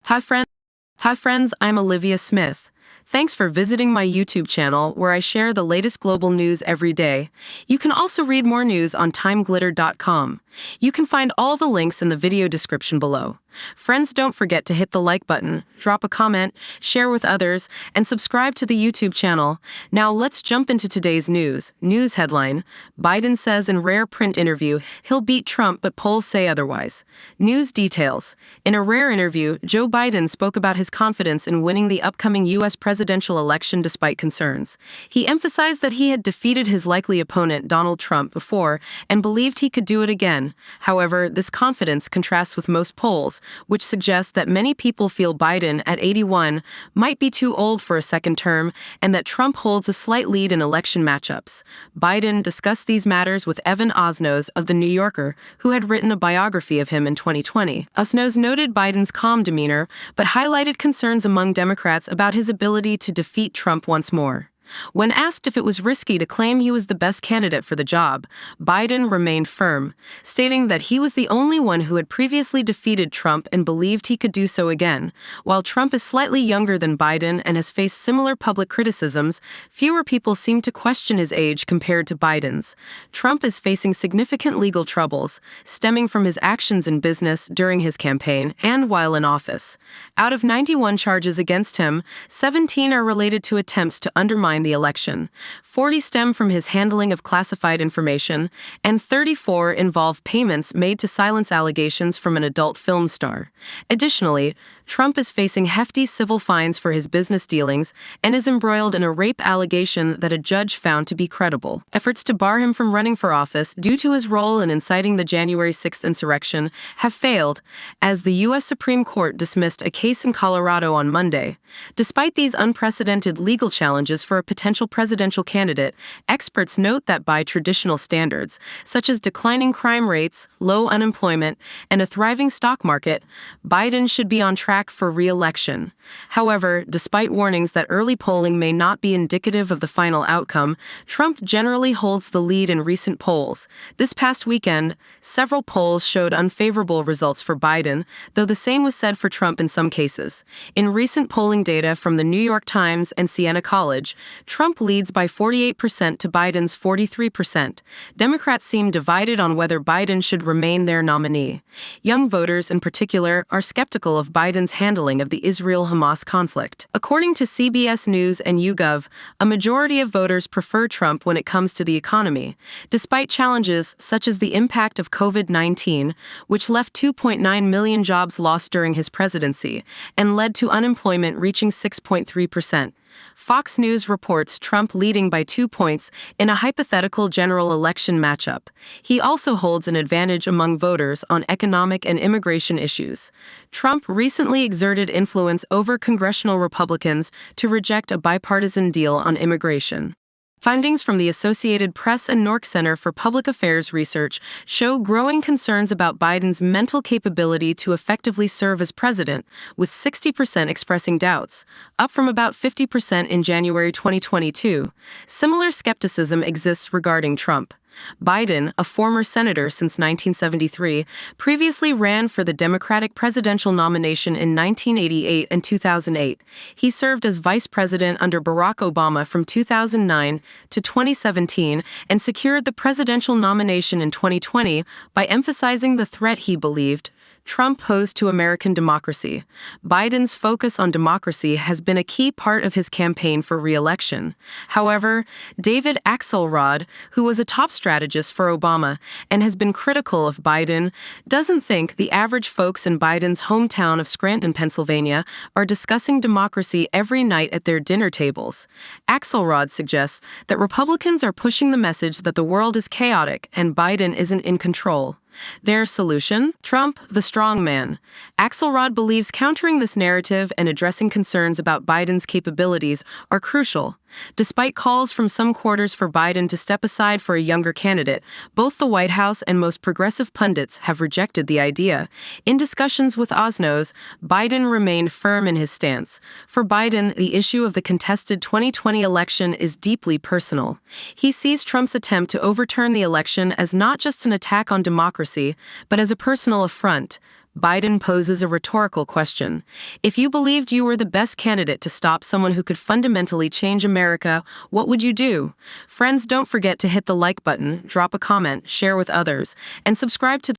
Hi friends. Hi friends, I'm Olivia Smith. Thanks for visiting my YouTube channel where I share the latest global news every day. You can also read more news on TimeGlitter.com. You can find all the links in the video description below. Friends, don't forget to hit the like button, drop a comment, share with others, and subscribe to the YouTube channel. Now let's jump into today's news. News headline: Biden says in rare print interview he'll beat Trump but polls say otherwise. News details: in a rare interview, Joe Biden spoke about his confidence in winning the upcoming U.S. presidential election despite concerns. He emphasized that he had defeated his likely opponent Donald Trump before and believed he could do it again. However, this confidence contrasts with most polls, which suggests that many people feel Biden, at 81, might be too old for a second term and that Trump holds a slight lead in election matchups. Biden discussed these matters with Evan Osnos of The New Yorker, who had written a biography of him in 2020. Osnos noted Biden's calm demeanor, but highlighted concerns among Democrats about his ability to defeat Trump once more. When asked if it was risky to claim he was the best candidate for the job, Biden remained firm, stating that he was the only one who had previously defeated Trump and believed he could do so again. While Trump is slightly younger than Biden and has faced similar public criticisms, fewer people seem to question his age compared to Biden's. Trump is facing significant legal troubles, stemming from his actions in business during his campaign and while in office. Out of 91 charges against him, 17 are related to attempts to undermine the election. 40 stem from his handling of classified information, and 34 involve payments made to silence allegations from an adult film star. Additionally, Trump is facing hefty civil fines for his business dealings and is embroiled in a rape allegation that a judge found to be credible. Efforts to bar him from running for office due to his role in inciting the January 6th insurrection have failed, as the U.S. Supreme Court dismissed a case in Colorado on Monday. Despite these unprecedented legal challenges for a potential presidential candidate, experts note that by traditional standards, such as declining crime rates, low unemployment, and a thriving stock market, Biden should be on track for re-election. However, despite warnings that early polling may not be indicative of the final outcome, Trump generally holds the lead in recent polls. This past weekend, several polls showed unfavorable results for Biden, though the same was said for Trump in some cases. In recent polling data from the New York Times and Siena College, Trump leads by 48% to Biden's 43%. Democrats seem divided on whether Biden should remain their nominee. Young voters, in particular, are skeptical of Biden's handling of the Israel-Hamas conflict. According to CBS News and YouGov, a majority of voters prefer Trump when it comes to the economy, despite challenges such as the impact of COVID-19, which left 2.9 million jobs lost during his presidency and led to unemployment reaching 6.3%. Fox News reports Trump leading by 2 points in a hypothetical general election matchup. He also holds an advantage among voters on economic and immigration issues. Trump recently exerted influence over congressional Republicans to reject a bipartisan deal on immigration. Findings from the Associated Press and Nork Center for Public Affairs Research show growing concerns about Biden's mental capability to effectively serve as president, with 60% expressing doubts, up from about 50% in January 2022. Similar skepticism exists regarding Trump. Biden, a former senator since 1973, previously ran for the Democratic presidential nomination in 1988 and 2008. He served as vice president under Barack Obama from 2009 to 2017 and secured the presidential nomination in 2020 by emphasizing the threat he believed Trump posed to American democracy. Biden's focus on democracy has been a key part of his campaign for re-election. However, David Axelrod, who was a top strategist for Obama and has been critical of Biden, doesn't think the average folks in Biden's hometown of Scranton, Pennsylvania, are discussing democracy every night at their dinner tables. Axelrod suggests that Republicans are pushing the message that the world is chaotic and Biden isn't in control. Their solution? Trump, the strong man. Axelrod believes countering this narrative and addressing concerns about Biden's capabilities are crucial. Despite calls from some quarters for Biden to step aside for a younger candidate, both the White House and most progressive pundits have rejected the idea. In discussions with Osnos, Biden remained firm in his stance. For Biden, the issue of the contested 2020 election is deeply personal. He sees Trump's attempt to overturn the election as not just an attack on democracy, but as a personal affront. Biden poses a rhetorical question. If you believed you were the best candidate to stop someone who could fundamentally change America, what would you do? Friends, don't forget to hit the like button, drop a comment, share with others, and subscribe to